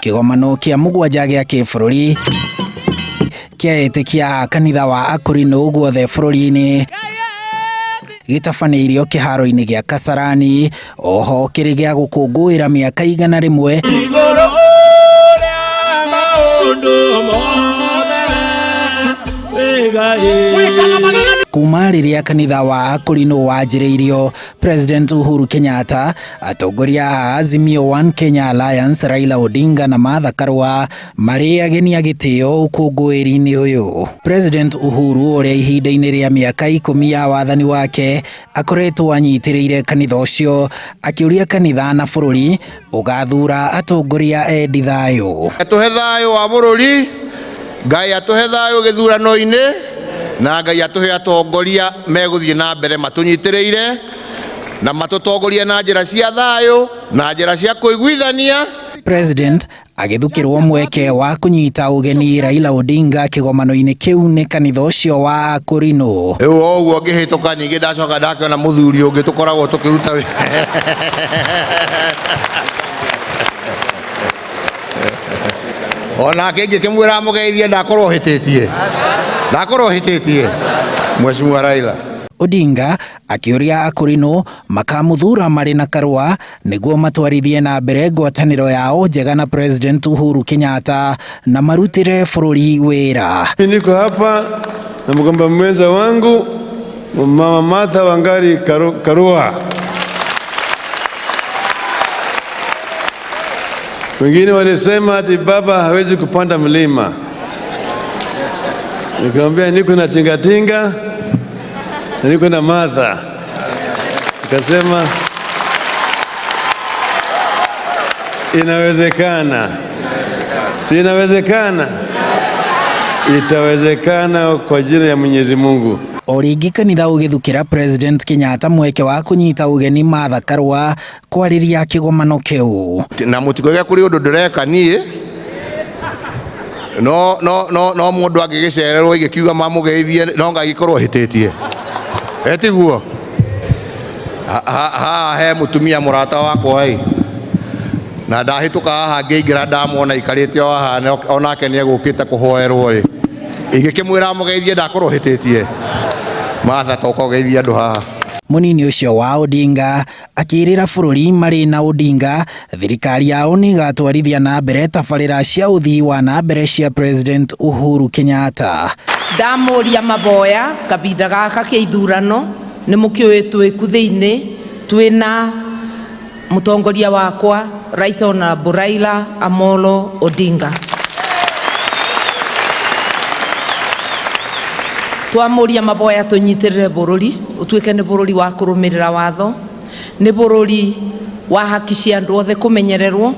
Kĩgomano kĩa mũgwanja gĩa kĩbũrũri kĩetĩkia kanitha wa Akorino guothe bũrũri-inĩ gĩtabanĩirio kĩharo-inĩ gĩa Kasarani, oho kĩrĩ gĩa gũkũngũĩra mĩaka 100 kuma rĩrĩa kanitha wa Akorino wanjĩrĩirio. President Uhuru Kenyatta, atongoria a Azimio One Kenya Alliance Raila Odinga na Martha Karua marĩ ageni a gĩtĩo ũkũngũĩri-inĩ ũyũ. President Uhuru ũrĩa ihinda-inĩ rĩa mĩaka 10 ya wathani wake akoretwo anyitĩrĩire kanitha ũcio, akĩũria kanitha na bũrũri ũgathura atongoria endi thayũ. Atuhe thayũ wa bũrũri, Ngai atuhe thayũ gĩthurano-inĩ, na Ngai atuhe atongoria megũthiĩ na mbere matũnyitĩrĩire na matũtongorie na njĩra cia thayũ na njĩra cia kũiguithania. President agĩthukĩrwo mweke wa kũnyita ũgeni Raila Odinga kĩgomano-inĩ kĩu nĩ kanitha ũcio wa Akorino. Rĩu ũguo ngĩhĩtũka ningĩ ndacoka ndakĩona mũthuri ũngĩ tũkoragwo tũkĩruta wĩra. Ona kĩngĩ kĩmwĩra mũgeithie ndakorwo hĩtĩtie Mheshimiwa Raila. Odinga akĩũria Akorino makamuthura marĩ na Karua nĩguo matwarithie na mbere ngwatanĩro yao njega na President Uhuru Kenyatta na marutĩre bũrũri wĩra. Niko hapa na mgomba mwenza wangu Mama Martha Wangari Karua. Wengine walisema ati baba hawezi kupanda mlima. Nikamwambia niko na tingatinga na niko na Martha. Nikasema inawezekana. Si inawezekana? Itawezekana kwa jina ya Mwenyezi Mungu. Origi kanitha ũgĩthukĩra President Kenyatta mweke wa kũnyita ũgeni Martha Karua kwarĩria kĩgomano kĩu. Na mũtikwega kũrĩ ũndũ ndĩreka niĩ no mũndũ angĩgĩcererwo igĩkiuga mamũgeithie no ngagĩkorwo hĩtĩtie. Etiguo he mũtumia mũrata wakwa na ndahĩtũka haha ngĩingĩra ndamwona ikarĩte o haha onake nĩegũkĩte kũhoerwo ingĩkĩmwĩra mũgeithie ndakorwo hĩtĩtie. Martha toka ũgeithie andũ haha. Mũnini ũcio wa Odinga akĩrĩra bũrũri marĩ na Odinga thirikari yao nĩ ĩgatwarithia na mbere tabarĩra cia ũthii wa na mbere cia President Uhuru Kenyatta. Ndamũria maboya kabinda gaka kĩa ithurano nĩ mũkĩũĩ twĩku thĩinĩ twĩna mũtongoria wakwa Right Honorable Raila Amolo Odinga. Twamuria maboya tũnyitĩrĩre bũrũri ũtuĩke nĩ bũrũri wa kũrũmĩrĩra watho, nĩ bũrũri wa haki cia andũ othe kũmenyererwo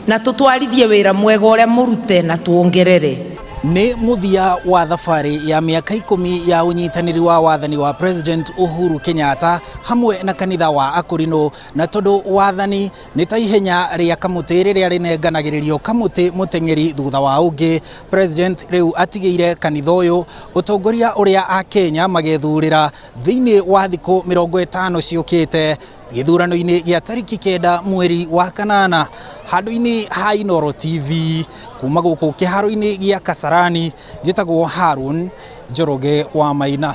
na tũtwarithie wĩra mwega ũrĩa mũrute na tuongerere. Nĩ mũthia wa thabarĩ ya mĩaka 10 ya ũnyitanĩri wa wathani wa President Uhuru Kenyatta hamwe na kanitha wa Akorino, na tondũ wathani nĩ ta ihenya rĩa kamũtĩ rĩrĩa rĩnenganagĩrĩrio kamũtĩ mũteng'eri thutha wa ũngĩ. President rĩu atigĩire kanitha ũyũ ũtongoria ũrĩa a Kenya magethurĩra thĩinĩ wa thikũ 50 ciũkĩte gĩthurano-inĩ gĩa tariki 9 mweri wa kanana. Handũ-inĩ ha Inooro TV kuma gũkũ kĩharo-inĩ gĩa Kasarani, njĩtagwo Harun Njoroge wa Maina.